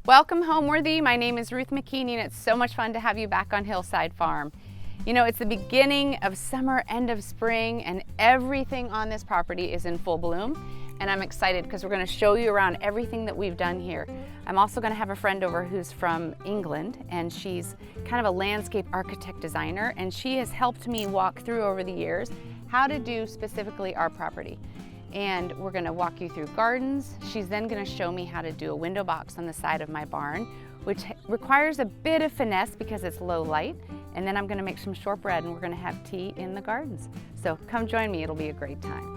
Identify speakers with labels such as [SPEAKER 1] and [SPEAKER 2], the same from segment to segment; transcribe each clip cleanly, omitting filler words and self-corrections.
[SPEAKER 1] Welcome Homeworthy. My name is Ruth McKeaney and it's so much fun to have you back on Hillside Farm. You know, it's the beginning of summer, end of spring, and everything on this property is in full bloom. And I'm excited because we're going to show you around everything that we've done here. I'm also going to have a friend over who's from England, and she's kind of a landscape architect designer, and she has helped me walk through over the years how to do specifically our property. And we're going to walk you through gardens. She's then going to show me how to do a window box on the side of my barn, which requires a bit of finesse because it's low light. And then I'm going to make some shortbread and we're going to have tea in the gardens. So come join me, it'll be a great time.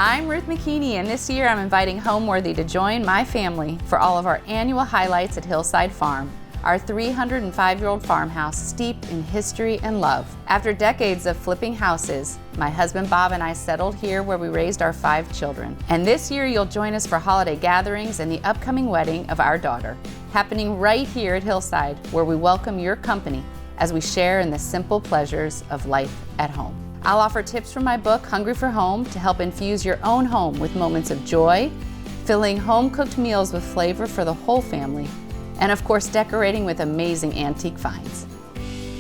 [SPEAKER 1] I'm Ruth McKeaney, and this year I'm inviting Homeworthy to join my family for all of our annual highlights at Hillside Farm, our 305-year-old farmhouse steeped in history and love. After decades of flipping houses, my husband Bob and I settled here where we raised our 5 children. And this year you'll join us for holiday gatherings and the upcoming wedding of our daughter, happening right here at Hillside, where we welcome your company as we share in the simple pleasures of life at home. I'll offer tips from my book, Hungry for Home, to help infuse your own home with moments of joy, filling home-cooked meals with flavor for the whole family, and of course decorating with amazing antique finds.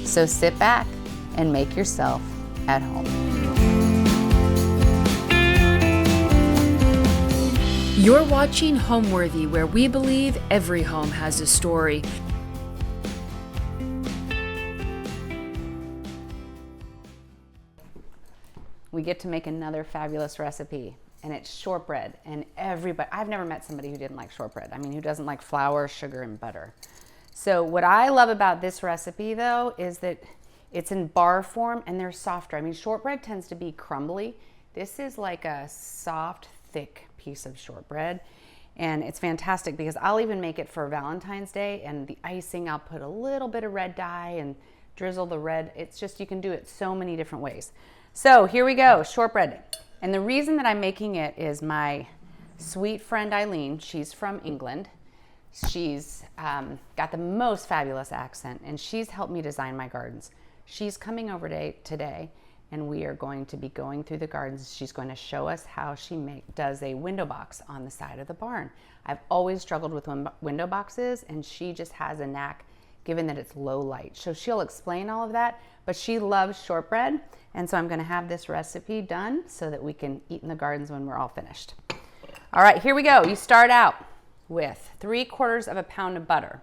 [SPEAKER 1] So sit back and make yourself at home.
[SPEAKER 2] You're watching Homeworthy, where we believe every home has a story.
[SPEAKER 1] We get to make another fabulous recipe, and it's shortbread. And I've never met somebody who didn't like shortbread. I mean, who doesn't like flour, sugar, and butter. So what I love about this recipe though is that it's in bar form and they're softer. I mean, shortbread tends to be crumbly. This is like a soft, thick piece of shortbread. And it's fantastic because I'll even make it for Valentine's Day, and the icing, I'll put a little bit of red dye and drizzle the red. It's just, you can do it so many different ways. So here we go, shortbread. And the reason that I'm making it is my sweet friend Eileen, she's from England. She's got the most fabulous accent, and she's helped me design my gardens. She's coming over today, and we are going to be going through the gardens. She's going to show us how she does a window box on the side of the barn. I've always struggled with window boxes, and she just has a knack, given that it's low light. So she'll explain all of that, but she loves shortbread. And so I'm going to have this recipe done so that we can eat in the gardens when we're all finished. All right, here we go. You start out with 3/4 of a pound of butter.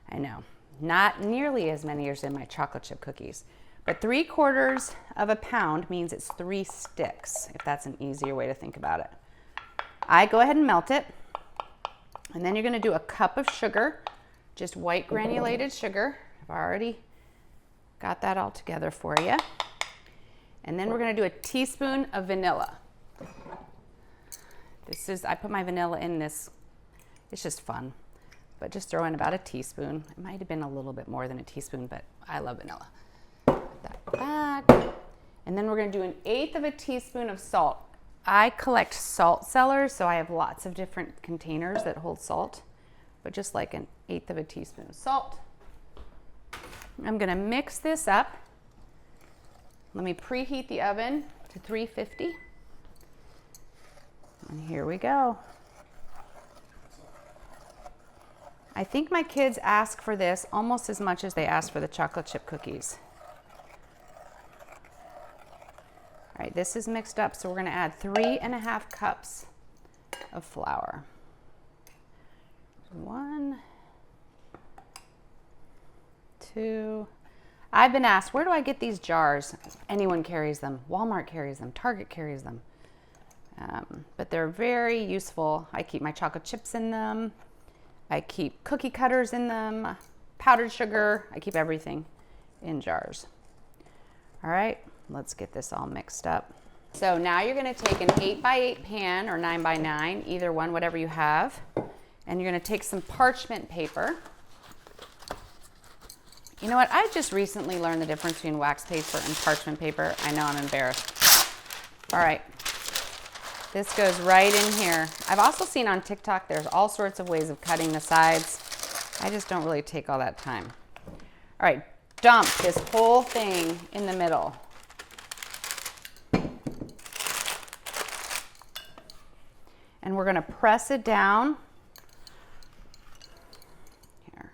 [SPEAKER 1] I know, not nearly as many as in my chocolate chip cookies, but 3/4 of a pound means it's 3 sticks, if that's an easier way to think about it. I go ahead and melt it. And then you're going to do a cup of sugar, just white granulated sugar. I've already got that all together for you. And then we're going to do a teaspoon of vanilla. I put my vanilla in this. It's just fun. But just throw in about a teaspoon. It might have been a little bit more than a teaspoon, but I love vanilla. Put that back. And then we're going to do 1/8 of a teaspoon of salt. I collect salt cellars, so I have lots of different containers that hold salt. But just like 1/8 of a teaspoon of salt. I'm going to mix this up. Let me preheat the oven to 350. And here we go. I think my kids ask for this almost as much as they ask for the chocolate chip cookies. All right, this is mixed up, so we're going to add 3½ cups of flour. 1, 2. I've been asked, where do I get these jars? Anyone carries them. Walmart carries them. Target carries them. But they're very useful. I keep my chocolate chips in them. I keep cookie cutters in them. Powdered sugar. I keep everything in jars. All right, let's get this all mixed up. So now you're going to take an 8x8 pan or 9x9, either one, whatever you have. And you're going to take some parchment paper. You know what? I just recently learned the difference between wax paper and parchment paper. I know, I'm embarrassed. All right. This goes right in here. I've also seen on TikTok there's all sorts of ways of cutting the sides. I just don't really take all that time. All right, dump this whole thing in the middle. And we're gonna press it down. Here.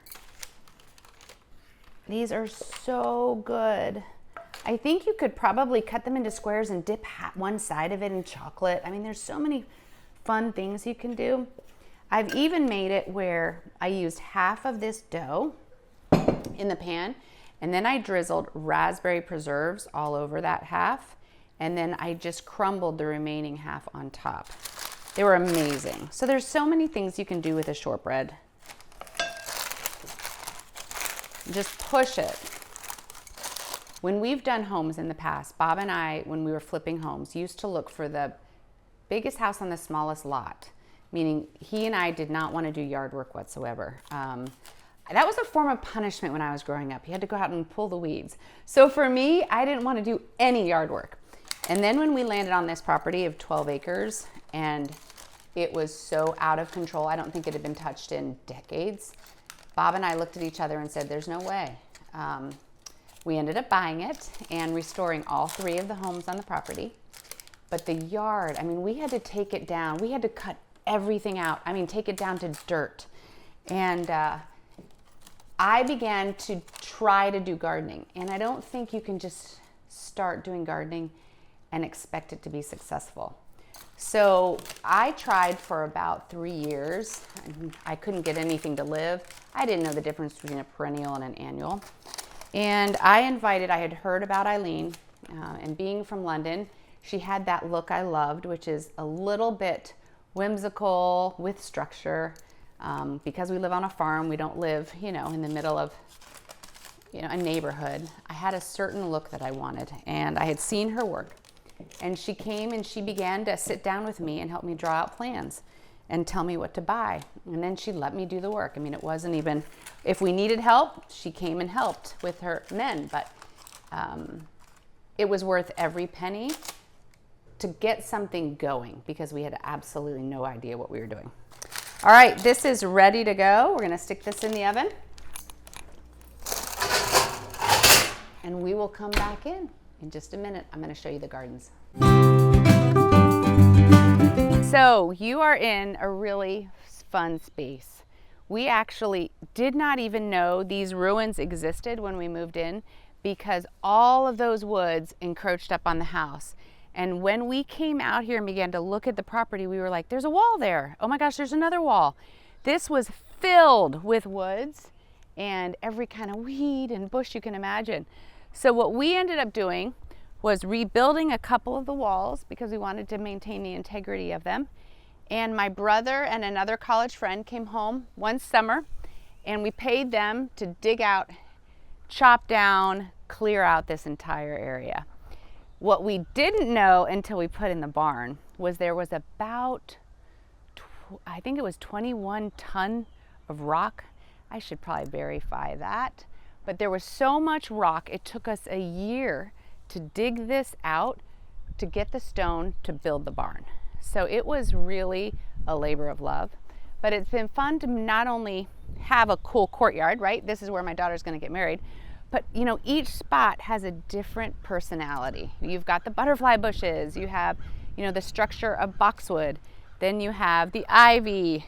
[SPEAKER 1] These are so good. I think you could probably cut them into squares and dip one side of it in chocolate. I mean, there's so many fun things you can do. I've even made it where I used half of this dough in the pan, and then I drizzled raspberry preserves all over that half, and then I just crumbled the remaining half on top. They were amazing. So there's so many things you can do with a shortbread. Just push it. When we've done homes in the past, Bob and I, when we were flipping homes, used to look for the biggest house on the smallest lot, meaning he and I did not want to do yard work whatsoever. That was a form of punishment when I was growing up. You had to go out and pull the weeds. So for me, I didn't want to do any yard work. And then when we landed on this property of 12 acres, and it was so out of control, I don't think it had been touched in decades, Bob and I looked at each other and said, there's no way. We ended up buying it and restoring all 3 of the homes on the property. But the yard, I mean, we had to take it down. We had to cut everything out. I mean, take it down to dirt. And I began to try to do gardening. And I don't think you can just start doing gardening and expect it to be successful. So I tried for about 3 years. I couldn't get anything to live. I didn't know the difference between a perennial and an annual. And I had heard about Eileen, and being from London, she had that look I loved, which is a little bit whimsical with structure. Because we live on a farm, we don't live, in the middle of, a neighborhood. I had a certain look that I wanted, and I had seen her work. And she came and she began to sit down with me and help me draw out plans and tell me what to buy. And then she let me do the work. I mean, it wasn't even, if we needed help, she came and helped with her men, but it was worth every penny to get something going because we had absolutely no idea what we were doing. All right, this is ready to go. We're gonna stick this in the oven. And we will come back in just a minute. I'm gonna show you the gardens. So you are in a really fun space. We actually did not even know these ruins existed when we moved in because all of those woods encroached up on the house. And when we came out here and began to look at the property, we were like, there's a wall there. Oh my gosh, there's another wall. This was filled with woods and every kind of weed and bush you can imagine. So what we ended up doing was rebuilding a couple of the walls because we wanted to maintain the integrity of them. And my brother and another college friend came home one summer and we paid them to dig out, chop down, clear out this entire area. What we didn't know until we put in the barn was there was about, I think it was 21 ton of rock. I should probably verify that. But there was so much rock, it took us a year to dig this out to get the stone to build the barn. So it was really a labor of love. But it's been fun to not only have a cool courtyard, right? This is where my daughter's gonna get married. But each spot has a different personality. You've got the butterfly bushes, you have, the structure of boxwood, then you have the ivy,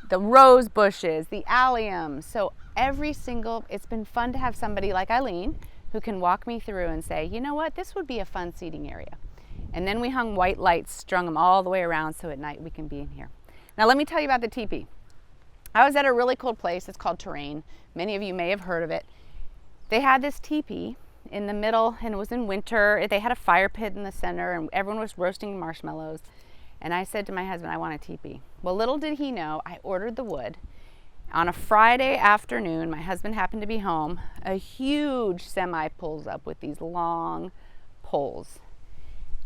[SPEAKER 1] the rose bushes, the allium. So it's been fun to have somebody like Eileen who can walk me through and say, you know what, this would be a fun seating area. And then we hung white lights, strung them all the way around so at night we can be in here. Now let me tell you about the teepee. I was at a really cool place, it's called Terrain. Many of you may have heard of it. They had this teepee in the middle and it was in winter. They had a fire pit in the center and everyone was roasting marshmallows. And I said to my husband, I want a teepee. Well, little did he know, I ordered the wood. On a Friday afternoon, my husband happened to be home. A huge semi pulls up with these long poles.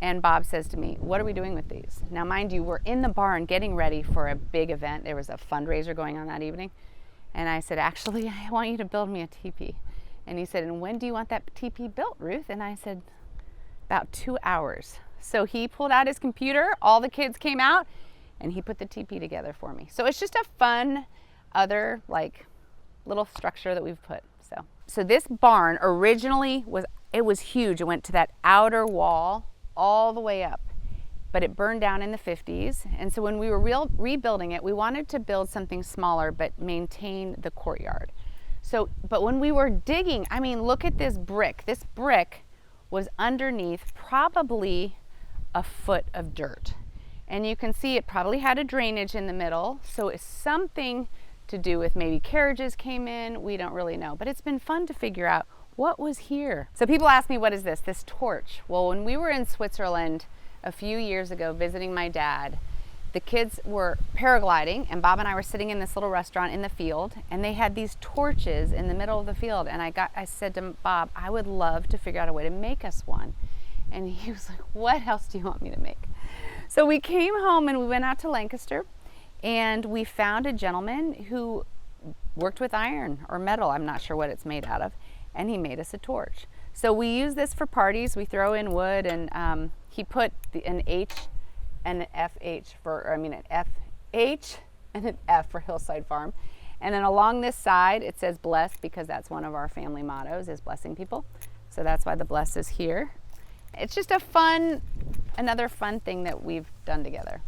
[SPEAKER 1] And Bob says to me, what are we doing with these? Now, mind you, we're in the barn getting ready for a big event. There was a fundraiser going on that evening. And I said, actually, I want you to build me a teepee. And he said, and when do you want that teepee built, Ruth? And I said, about 2 hours. So he pulled out his computer, all the kids came out, and he put the teepee together for me. So it's just a fun other little structure that we've put. So this barn originally was huge. It went to that outer wall all the way up, but it burned down in the 50s. And so when we were rebuilding it, we wanted to build something smaller but maintain the courtyard. So, but when we were digging, I mean, look at this brick. This brick was underneath probably a foot of dirt. And you can see it probably had a drainage in the middle. So it's something to do with maybe carriages came in. We don't really know, but it's been fun to figure out what was here. So people ask me, what is this? This torch. Well, when we were in Switzerland a few years ago visiting my dad, the kids were paragliding and Bob and I were sitting in this little restaurant in the field, and they had these torches in the middle of the field. And I said to Bob, I would love to figure out a way to make us one. And he was like, what else do you want me to make? So we came home and we went out to Lancaster, and we found a gentleman who worked with iron or metal. I'm not sure what it's made out of. And he made us a torch. So we use this for parties. We throw in wood, and he put an H and an FH an FH and an F for Hillside Farm. And then along this side, it says bless, because that's one of our family mottos, is blessing people. So that's why the bless is here. It's just another fun thing that we've done together.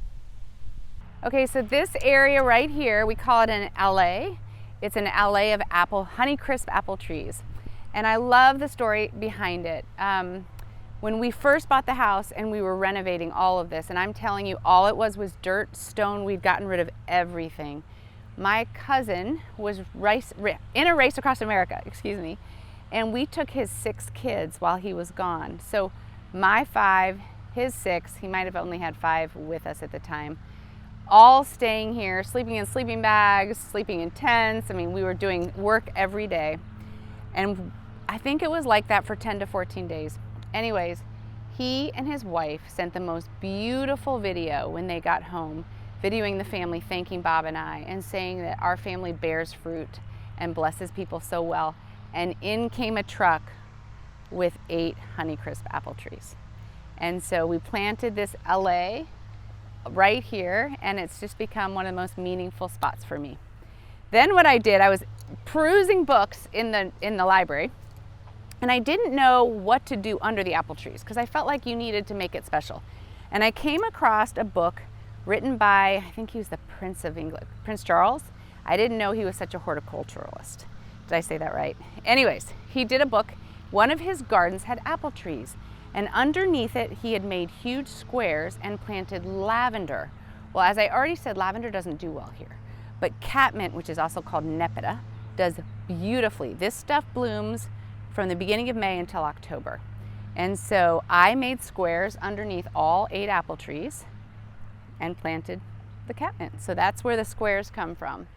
[SPEAKER 1] Okay, so this area right here, we call it an allée. It's an allée of Honeycrisp apple trees. And I love the story behind it. When we first bought the house and we were renovating all of this, and I'm telling you, all it was dirt, stone. We'd gotten rid of everything. My cousin was in a race across America, and we took his 6 kids while he was gone. So my 5, his 6, he might have only had 5 with us at the time, all staying here, sleeping in sleeping bags, sleeping in tents. I mean, we were doing work every day. And I think it was like that for 10 to 14 days. Anyways, he and his wife sent the most beautiful video when they got home, videoing the family, thanking Bob and I, and saying that our family bears fruit and blesses people so well. And in came a truck with 8 Honeycrisp apple trees. And so we planted this allée right here, and it's just become one of the most meaningful spots for me. Then what I did, I was perusing books in the library, and I didn't know what to do under the apple trees because I felt like you needed to make it special. And I came across a book written by, I think he was the Prince of England, Prince Charles. I didn't know he was such a horticulturalist. Did I say that right? Anyways, he did a book. One of his gardens had apple trees, and underneath it he had made huge squares and planted lavender. Well, as I already said, lavender doesn't do well here, but catmint, which is also called nepeta, does beautifully. This stuff blooms from the beginning of May until October. And so I made squares underneath all 8 apple trees and planted the catmint. So that's where the squares come from.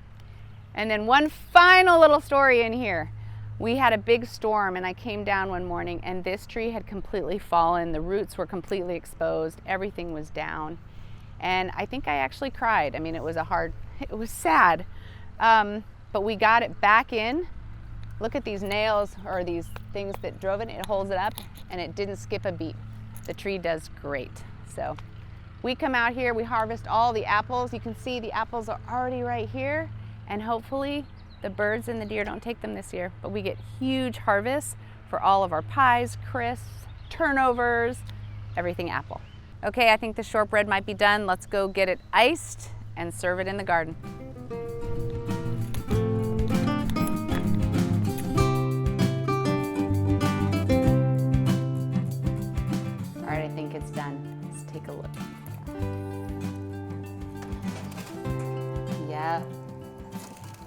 [SPEAKER 1] And then one final little story in here. We had a big storm, and I came down one morning and this tree had completely fallen. The roots were completely exposed. Everything was down. And I think I actually cried. I mean, it was sad. But we got it back in. Look at these nails, or these things that drove it. It holds it up, and it didn't skip a beat. The tree does great. So we come out here, we harvest all the apples. You can see the apples are already right here, and hopefully the birds and the deer don't take them this year, but we get huge harvests for all of our pies, crisps, turnovers, everything apple. Okay, I think the shortbread might be done. Let's go get it iced and serve it in the garden. All right, I think it's done. Let's take a look. Yeah.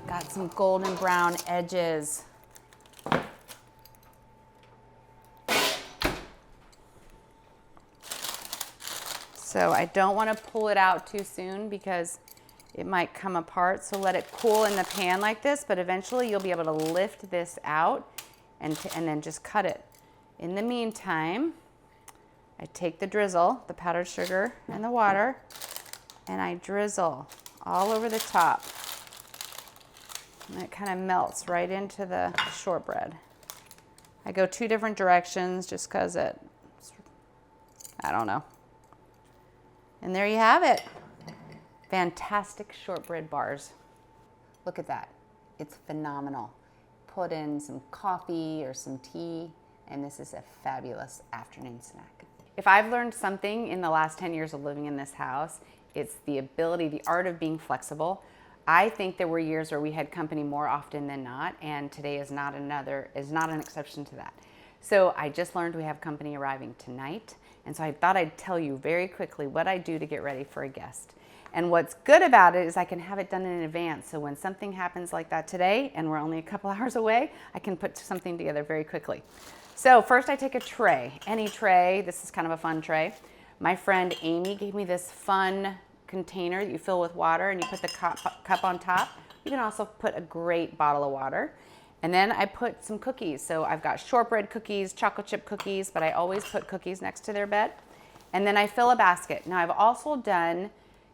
[SPEAKER 1] Got some golden brown edges. So I don't want to pull it out too soon because it might come apart. So let it cool in the pan like this, but eventually you'll be able to lift this out and then just cut it. In the meantime, I take the drizzle, the powdered sugar and the water, and I drizzle all over the top. And it kind of melts right into the shortbread. I go 2 different directions just because I don't know. And there you have it. Fantastic shortbread bars. Look at that. It's phenomenal. Put in some coffee or some tea, and this is a fabulous afternoon snack. If I've learned something in the last 10 years of living in this house, it's the ability, the art of being flexible. I think there were years where we had company more often than not, and today is not an exception to that. So I just learned we have company arriving tonight, and so I thought I'd tell you very quickly what I do to get ready for a guest. And what's good about it is I can have it done in advance, so when something happens like that today, and we're only a couple hours away, I can put something together very quickly. So first I take a tray, any tray. This is kind of a fun tray. My friend Amy gave me this fun container that you fill with water, and you put the cup on top. You can also put a great bottle of water. And then I put some cookies. So I've got shortbread cookies, chocolate chip cookies, but I always put cookies next to their bed. And then I fill a basket. Now I've also done,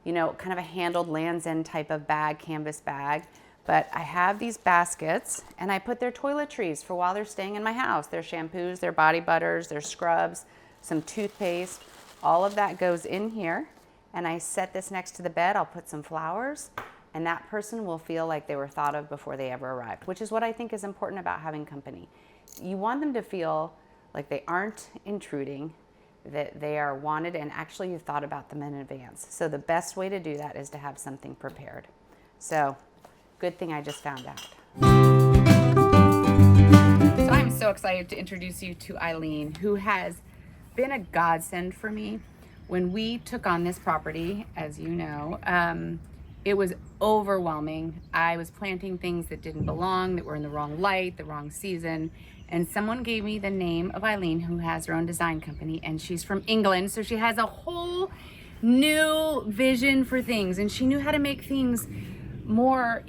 [SPEAKER 1] kind of a handled Land's End type of bag, canvas bag. But I have these baskets, and I put their toiletries for while they're staying in my house. Their shampoos, their body butters, their scrubs, some toothpaste. All of that goes in here. And I set this next to the bed. I'll put some flowers, and that person will feel like they were thought of before they ever arrived, which is what I think is important about having company. You want them to feel like they aren't intruding, that they are wanted, and actually you thought about them in advance. So the best way to do that is to have something prepared. So, good thing I just found out. So I'm so excited to introduce you to Eileen, who has been a godsend for me. When we took on this property, as you know, it was overwhelming. I was planting things that didn't belong, that were in the wrong light, the wrong season. And someone gave me the name of Eileen, who has her own design company, and she's from England. So she has a whole new vision for things, and she knew how to make things more,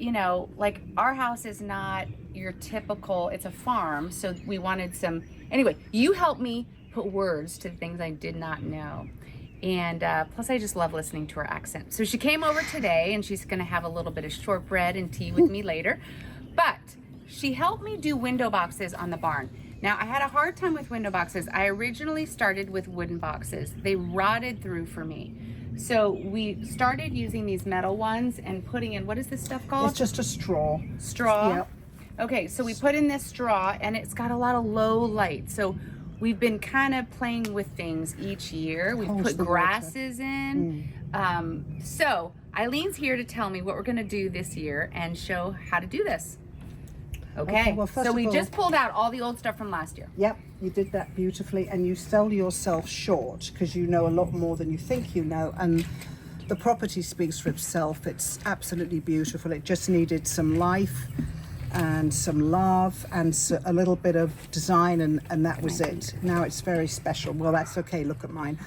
[SPEAKER 1] like our house is not your typical, it's a farm. So we wanted anyway, you helped me put words to things I did not know. And plus I just love listening to her accent. So she came over today, and she's gonna have a little bit of shortbread and tea with me later. But she helped me do window boxes on the barn. Now I had a hard time with window boxes. I originally started with wooden boxes. They rotted through for me. So we started using these metal ones and putting in, what is this stuff called?
[SPEAKER 3] It's just a straw.
[SPEAKER 1] Straw?
[SPEAKER 3] Yep.
[SPEAKER 1] Okay, so we put in this straw, and it's got a lot of low light. So we've been kind of playing with things each year. We've put grasses in. So Eileen's here to tell me what we're going to do this year and show how to do this. Okay,
[SPEAKER 3] well,
[SPEAKER 1] so we just pulled out all the old stuff from last year.
[SPEAKER 3] Yep, you did that beautifully, and you sell yourself short because you know a lot more than you think you know, and the property speaks for itself. It's absolutely beautiful. It just needed some life and some love and a little bit of design, and that was it. Now it's very special. Well, that's okay. Look at mine.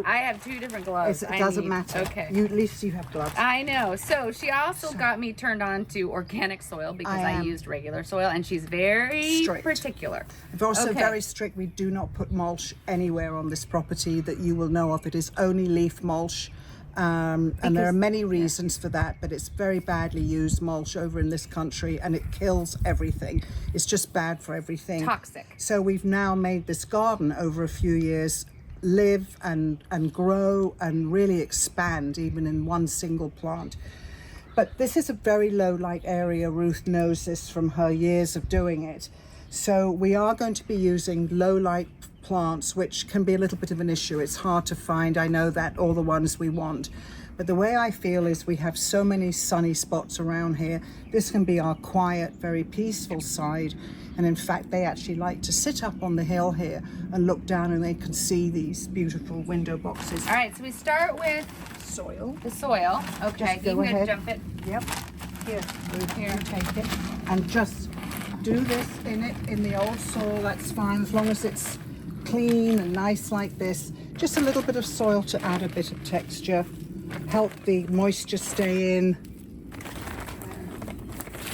[SPEAKER 1] I have two different gloves.
[SPEAKER 3] It doesn't matter.
[SPEAKER 1] Okay.
[SPEAKER 3] At least you have gloves.
[SPEAKER 1] I know. So she also got me turned on to organic soil because I used regular soil, and she's very particular.
[SPEAKER 3] We're also very strict. We do not put mulch anywhere on this property that you will know of. It is only leaf mulch. And there are many reasons for that, but it's very badly used mulch over in this country, and it kills everything. It's just bad for everything.
[SPEAKER 1] Toxic.
[SPEAKER 3] So we've now made this garden over a few years live and grow and really expand, even in one single plant. But this is a very low light area. Ruth knows this from her years of doing it. So we are going to be using low light plants, which can be a little bit of an issue. It's hard to find, I know that, all the ones we want. But the way I feel is we have so many sunny spots around here. This can be our quiet, very peaceful side. And in fact, they actually like to sit up on the hill here and look down, and they can see these beautiful window boxes.
[SPEAKER 1] All right, so we start with
[SPEAKER 3] soil.
[SPEAKER 1] The soil. Okay,
[SPEAKER 3] Just go ahead.
[SPEAKER 1] Jump it.
[SPEAKER 3] Yep. Here, you take it. And just do this in the old soil. That's fine, as long as it's clean and nice like this. Just a little bit of soil to add a bit of texture, help the moisture stay in.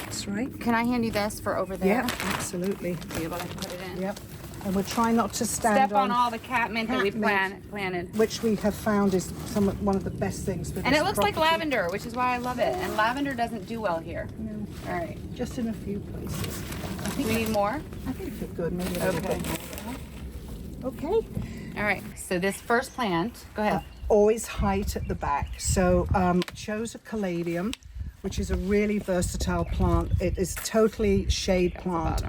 [SPEAKER 3] That's right.
[SPEAKER 1] Can I hand you this for over there?
[SPEAKER 3] Yeah, absolutely.
[SPEAKER 1] Be able to put it in.
[SPEAKER 3] Yep. And we're trying not to step
[SPEAKER 1] on all the catmint that we planted,
[SPEAKER 3] which we have found is one of the best things for this.
[SPEAKER 1] And it looks
[SPEAKER 3] property.
[SPEAKER 1] like lavender, which is why I love it. And lavender doesn't do well here.
[SPEAKER 3] No.
[SPEAKER 1] All right.
[SPEAKER 3] Just in a few places.
[SPEAKER 1] We need more?
[SPEAKER 3] I think we're good. Maybe a little bit more. Okay.
[SPEAKER 1] All right. So this first plant, go ahead.
[SPEAKER 3] Always height at the back. So chose a caladium, which is a really versatile plant. It is totally shade plant,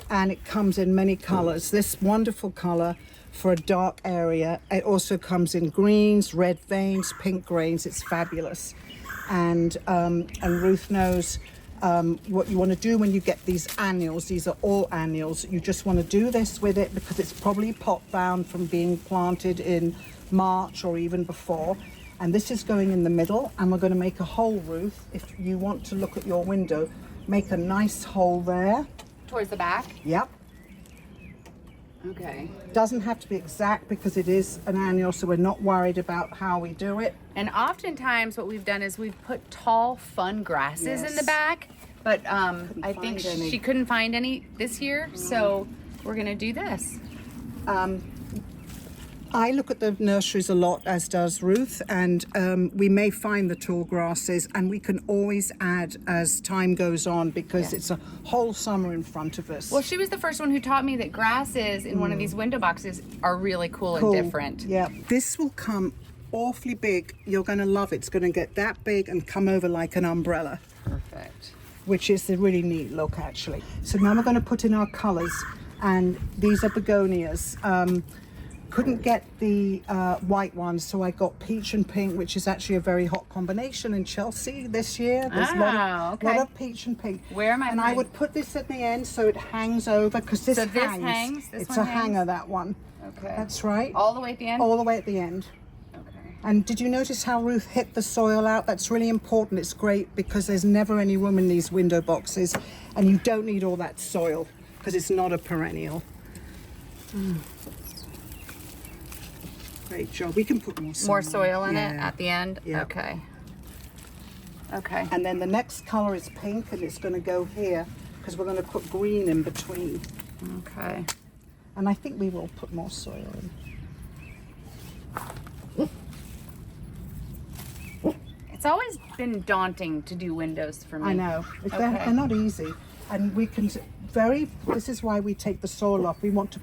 [SPEAKER 3] and it comes in many colors. This wonderful color for a dark area. It also comes in greens, red veins, pink grains. It's fabulous. And Ruth knows what you want to do when you get these annuals. These are all annuals. You just want to do this with it because it's probably pot bound from being planted in March or even before. And this is going in the middle, and we're going to make a hole, Ruth. If you want to look at your window, make a nice hole there.
[SPEAKER 1] Towards the back?
[SPEAKER 3] Yep.
[SPEAKER 1] Okay.
[SPEAKER 3] Doesn't have to be exact because it is an annual, so we're not worried about how we do it.
[SPEAKER 1] And oftentimes what we've done is we've put tall, fun grasses in the back, but I think she couldn't find any this year, so we're gonna do this.
[SPEAKER 3] I look at the nurseries a lot, as does Ruth, and we may find the tall grasses, and we can always add as time goes on because it's a whole summer in front of us.
[SPEAKER 1] Well, she was the first one who taught me that grasses in one of these window boxes are really cool and different.
[SPEAKER 3] Yeah, this will come awfully big. You're going to love it. It's going to get that big and come over like an umbrella.
[SPEAKER 1] Perfect.
[SPEAKER 3] Which is a really neat look, actually. So now we're going to put in our colors, and these are begonias. Couldn't get the white ones, so I got peach and pink, which is actually a very hot combination in Chelsea this year. There's a lot of peach and pink.
[SPEAKER 1] Where am I?
[SPEAKER 3] And I would put this at the end so it hangs over, because this hangs.
[SPEAKER 1] This
[SPEAKER 3] it's
[SPEAKER 1] one
[SPEAKER 3] a
[SPEAKER 1] hangs?
[SPEAKER 3] hanger, that one.
[SPEAKER 1] Okay.
[SPEAKER 3] That's right.
[SPEAKER 1] All the way at the end?
[SPEAKER 3] All the way at the end.
[SPEAKER 1] Okay.
[SPEAKER 3] And did you notice how Ruth hit the soil out? That's really important. It's great because there's never any room in these window boxes, and you don't need all that soil because it's not a perennial. Great job. We can put more soil.
[SPEAKER 1] More soil in it
[SPEAKER 3] Yeah.
[SPEAKER 1] at the end?
[SPEAKER 3] Yeah.
[SPEAKER 1] Okay. Okay.
[SPEAKER 3] And then the next color is pink, and it's going to go here because we're going to put green in between.
[SPEAKER 1] Okay.
[SPEAKER 3] And I think we will put more soil in.
[SPEAKER 1] It's always been daunting to do windows for me.
[SPEAKER 3] I know. They're not easy. And we can this is why we take the soil off. We want to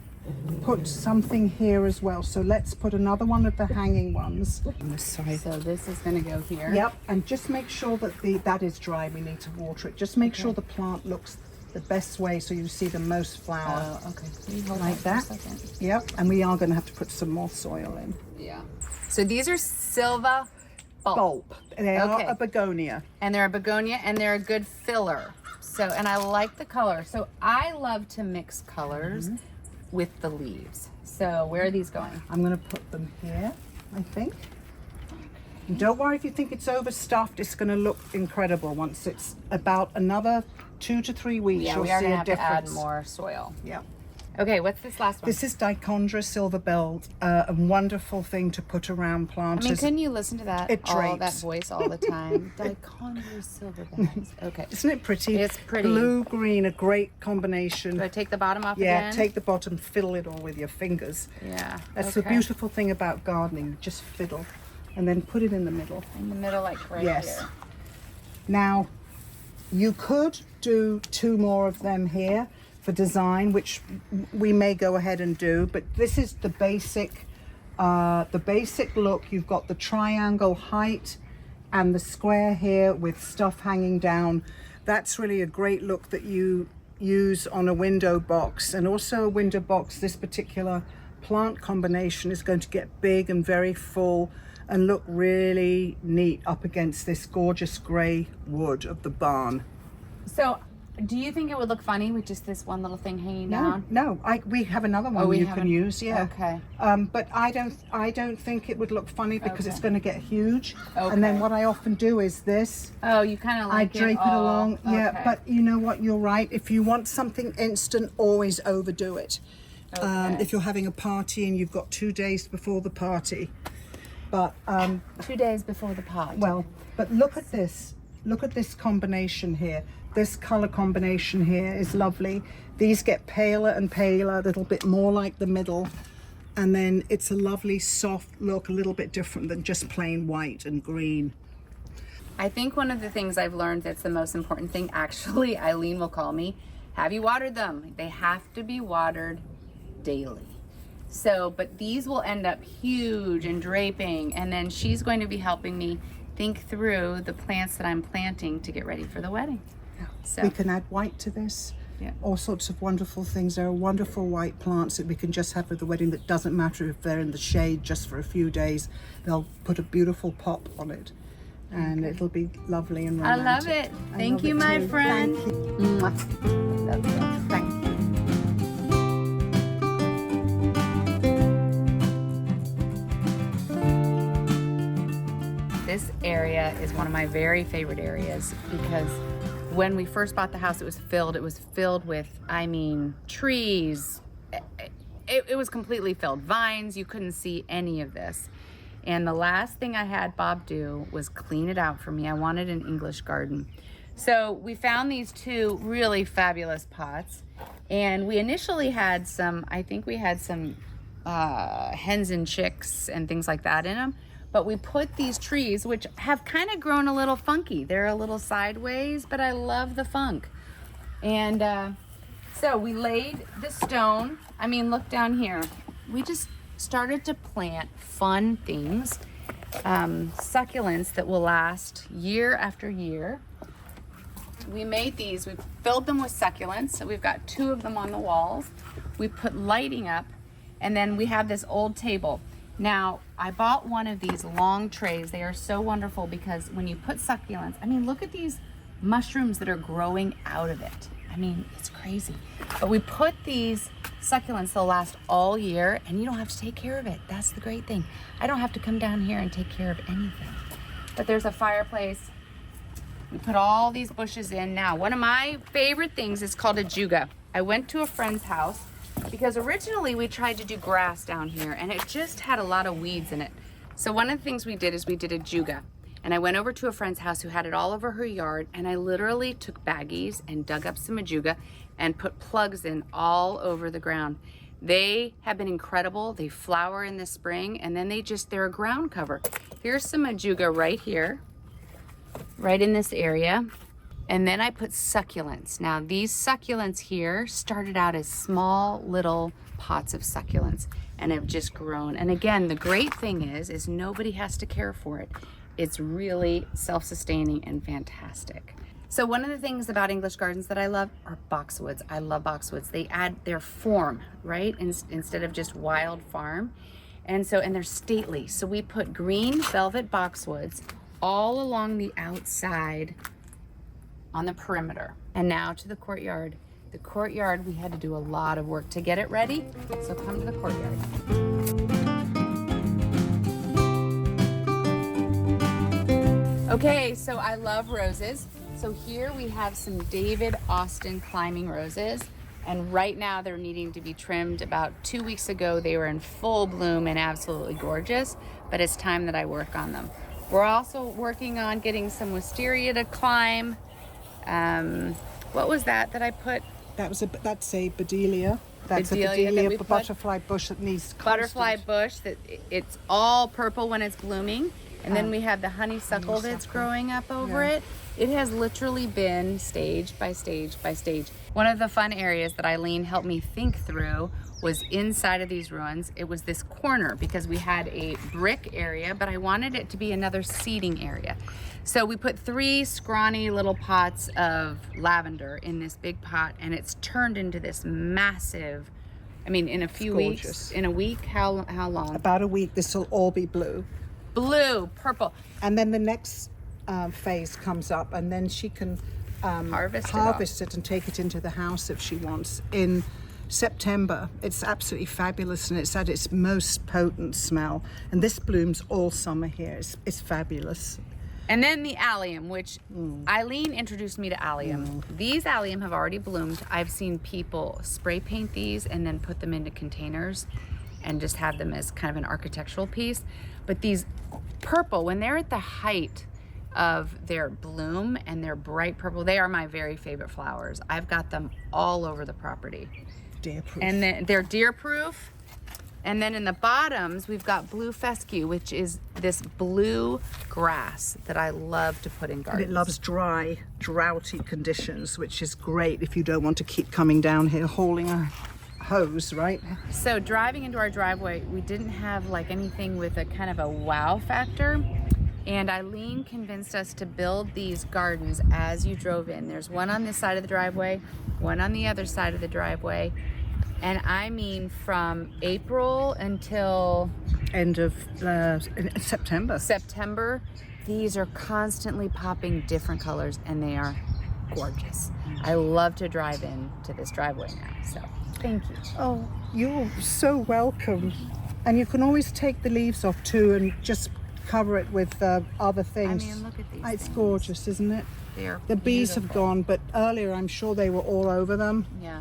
[SPEAKER 3] put something here as well. So let's put another one of the hanging ones on this side.
[SPEAKER 1] So this is going to go here.
[SPEAKER 3] Yep, and just make sure that that is dry. We need to water it. Just make sure the plant looks the best way so you see the most flower.
[SPEAKER 1] Oh, okay. Can you hold
[SPEAKER 3] Like
[SPEAKER 1] that
[SPEAKER 3] that.
[SPEAKER 1] for a second?
[SPEAKER 3] Yep, and we are going to have to put some more soil in.
[SPEAKER 1] Yeah. So these are Silva
[SPEAKER 3] Bulb. They are a begonia.
[SPEAKER 1] And they're a begonia, and they're a good filler. So, and I like the color. So I love to mix colors with the leaves. So where are these going?
[SPEAKER 3] I'm going to put them here, I think. And don't worry if you think it's overstuffed. It's going to look incredible once it's about another 2 to 3 weeks.
[SPEAKER 1] Yeah,
[SPEAKER 3] You'll
[SPEAKER 1] we are
[SPEAKER 3] see
[SPEAKER 1] going to
[SPEAKER 3] a
[SPEAKER 1] have
[SPEAKER 3] difference.
[SPEAKER 1] to add more soil.
[SPEAKER 3] Yeah.
[SPEAKER 1] Okay, what's this last one?
[SPEAKER 3] This is Dichondra silverbelled, a wonderful thing to put around
[SPEAKER 1] I
[SPEAKER 3] planters.
[SPEAKER 1] mean, couldn't you listen to that?
[SPEAKER 3] It
[SPEAKER 1] that
[SPEAKER 3] drapes.
[SPEAKER 1] voice all the time. Dichondra silverbells. Okay.
[SPEAKER 3] Isn't it pretty?
[SPEAKER 1] It's pretty.
[SPEAKER 3] Blue, green, a great combination.
[SPEAKER 1] Do I take the bottom off
[SPEAKER 3] Yeah,
[SPEAKER 1] again?
[SPEAKER 3] take the bottom, fiddle it all with your fingers.
[SPEAKER 1] Yeah.
[SPEAKER 3] That's the beautiful thing about gardening. Just fiddle, and then put it in the middle.
[SPEAKER 1] In the middle, like right
[SPEAKER 3] Yes.
[SPEAKER 1] here.
[SPEAKER 3] Now, you could do 2 more of them here for design, which we may go ahead and do, but this is the basic look. You've got the triangle height and the square here with stuff hanging down. That's really a great look that you use on a window box. And also a window box, this particular plant combination is going to get big and very full and look really neat up against this gorgeous gray wood of the barn.
[SPEAKER 1] So, do you think it would look funny with just this one little thing hanging down?
[SPEAKER 3] No, we have another one you can use. Yeah.
[SPEAKER 1] Okay.
[SPEAKER 3] But I don't think it would look funny because it's going to get huge.
[SPEAKER 1] Okay.
[SPEAKER 3] And then what I often do is this.
[SPEAKER 1] Oh, you kind of like
[SPEAKER 3] I drape it along. Yeah,
[SPEAKER 1] okay.
[SPEAKER 3] but you know what? You're right. If you want something instant, always overdo it.
[SPEAKER 1] Okay.
[SPEAKER 3] If you're having a party and you've got 2 days before the party. But
[SPEAKER 1] 2 days before the pot.
[SPEAKER 3] but look at this. Look at this combination here. This color combination here is lovely. These get paler and paler, a little bit more like the middle. And then it's a lovely soft look, a little bit different than just plain white and green.
[SPEAKER 1] I think one of the things I've learned that's the most important thing, actually, Eileen will call me, have you watered them? They have to be watered daily. So, but these will end up huge and draping, and then she's going to be helping me think through the plants that I'm planting to get ready for the wedding. So
[SPEAKER 3] We can add white to this.
[SPEAKER 1] Yeah.
[SPEAKER 3] All sorts of wonderful things. There are wonderful white plants that we can just have at the wedding that doesn't matter if they're in the shade just for a few days. They'll put a beautiful pop on it and it'll be lovely and romantic.
[SPEAKER 1] I love it. Thank you, my
[SPEAKER 3] too.
[SPEAKER 1] friend.
[SPEAKER 3] Thank you.
[SPEAKER 1] Mwah. Love you.
[SPEAKER 3] Thank you.
[SPEAKER 1] This area is one of my very favorite areas because when we first bought the house, it was filled with, I mean, trees. It was completely filled. Vines, you couldn't see any of this. And the last thing I had Bob do was clean it out for me. I wanted an English garden. So we found these two really fabulous pots. And we initially had some, I think we had some hens and chicks and things like that in them. But we put these trees, which have kind of grown a little funky. They're a little sideways, but I love the funk. And so we laid the stone. I mean, look down here. We just started to plant fun things, succulents that will last year after year. We made these, we filled them with succulents. So we've got 2 of them on the walls. We put lighting up, and then we have this old table. Now, I bought one of these long trays. They are so wonderful because when you put succulents, I mean, look at these mushrooms that are growing out of it. I mean, it's crazy. But we put these succulents, they'll last all year, and you don't have to take care of it. That's the great thing. I don't have to come down here and take care of anything. But there's a fireplace. We put all these bushes in. Now, one of my favorite things is called a juga. I went to a friend's house because originally we tried to do grass down here and it just had a lot of weeds in it. So one of the things we did is we did a juga. And I went over to a friend's house who had it all over her yard, and I literally took baggies and dug up some ajuga and put plugs in all over the ground. They have been incredible. They flower in the spring, and then they're a ground cover. Here's some ajuga right here, right in this area. And then I put succulents. Now these succulents here started out as small little pots of succulents and have just grown. And again, the great thing is nobody has to care for it. It's really self-sustaining and fantastic. So one of the things about English gardens that I love are boxwoods. I love boxwoods. They add their form, right? Instead of just wild farm. And they're stately. So we put green velvet boxwoods all along the outside on the perimeter. And now to the courtyard. The courtyard, we had to do a lot of work to get it ready. So come to the courtyard. Okay, so I love roses. So here we have some David Austin climbing roses. And right now they're needing to be trimmed. About 2 weeks ago, they were in full bloom and absolutely gorgeous, but it's time that I work on them. We're also working on getting some wisteria to climb. What was that I put?
[SPEAKER 3] That's a bedelia. That's
[SPEAKER 1] Bedelia
[SPEAKER 3] a
[SPEAKER 1] that
[SPEAKER 3] bedelia,
[SPEAKER 1] we
[SPEAKER 3] a
[SPEAKER 1] put-
[SPEAKER 3] butterfly bush that needs
[SPEAKER 1] Butterfly
[SPEAKER 3] constant-
[SPEAKER 1] bush, that it's all purple when it's blooming. And then we have the honeysuckle that's
[SPEAKER 3] Honeysuckle.
[SPEAKER 1] growing up over
[SPEAKER 3] Yeah.
[SPEAKER 1] it. It has literally been stage by stage by stage. One of the fun areas that Eileen helped me think through was inside of these ruins. It was this corner because we had a brick area, but I wanted it to be another seating area. So we put 3 scrawny little pots of lavender in this big pot, and it's turned into this massive, I mean, in a few weeks,
[SPEAKER 3] gorgeous.
[SPEAKER 1] in a week, how long?
[SPEAKER 3] About a week, this will all be blue.
[SPEAKER 1] Blue, purple.
[SPEAKER 3] And then the next phase comes up, and then she can
[SPEAKER 1] Harvest
[SPEAKER 3] it and take it into the house if she wants. In September, it's absolutely fabulous, and it's at its most potent smell. And this blooms all summer here. It's fabulous.
[SPEAKER 1] And then the allium, which Eileen introduced me to allium. These allium have already bloomed. I've seen people spray paint these and then put them into containers and just have them as kind of an architectural piece. But these purple, when they're at the height of their bloom and they're bright purple, they are my very favorite flowers. I've got them all over the property.
[SPEAKER 3] Deer proof.
[SPEAKER 1] And then they're deer proof. And then in the bottoms, we've got blue fescue, which is this blue grass that I love to put in
[SPEAKER 3] And
[SPEAKER 1] gardens.
[SPEAKER 3] it loves dry, droughty conditions, which is great if you don't want to keep coming down here hauling a hose, right?
[SPEAKER 1] So driving into our driveway, we didn't have like anything with a kind of a wow factor. And Eileen convinced us to build these gardens as you drove in. There's one on this side of the driveway, one on the other side of the driveway. And I mean from April until
[SPEAKER 3] End of September.
[SPEAKER 1] September, these are constantly popping different colors and they are gorgeous. I love to drive in to this driveway now, so thank you.
[SPEAKER 3] Oh, you're so welcome. And you can always take the leaves off too and just cover it with other things.
[SPEAKER 1] I mean, look at these
[SPEAKER 3] It's
[SPEAKER 1] things.
[SPEAKER 3] gorgeous, isn't it?
[SPEAKER 1] They're
[SPEAKER 3] The bees have
[SPEAKER 1] beautiful.
[SPEAKER 3] gone, but earlier I'm sure they were all over them.
[SPEAKER 1] Yeah.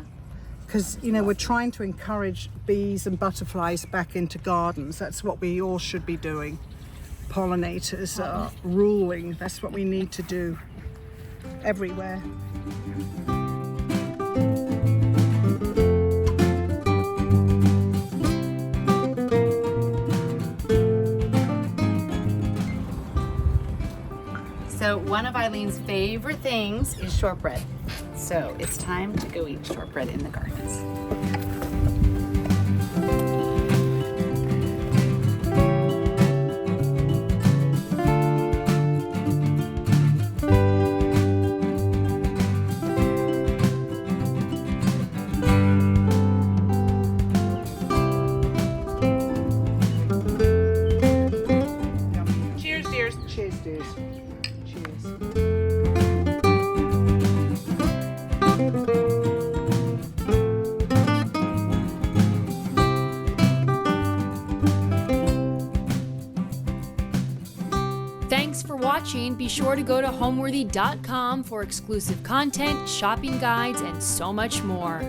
[SPEAKER 3] Because, you know, we're trying to encourage bees and butterflies back into gardens. That's what we all should be doing. Pollinators are ruling. That's what we need to do everywhere.
[SPEAKER 1] So one of Eileen's favorite things is shortbread. So it's time to go eat shortbread in the gardens. Cheers, dears.
[SPEAKER 3] Cheers, dears. Cheers.
[SPEAKER 2] Thanks for watching. Be sure to go to homeworthy.com for exclusive content, shopping guides, and so much more.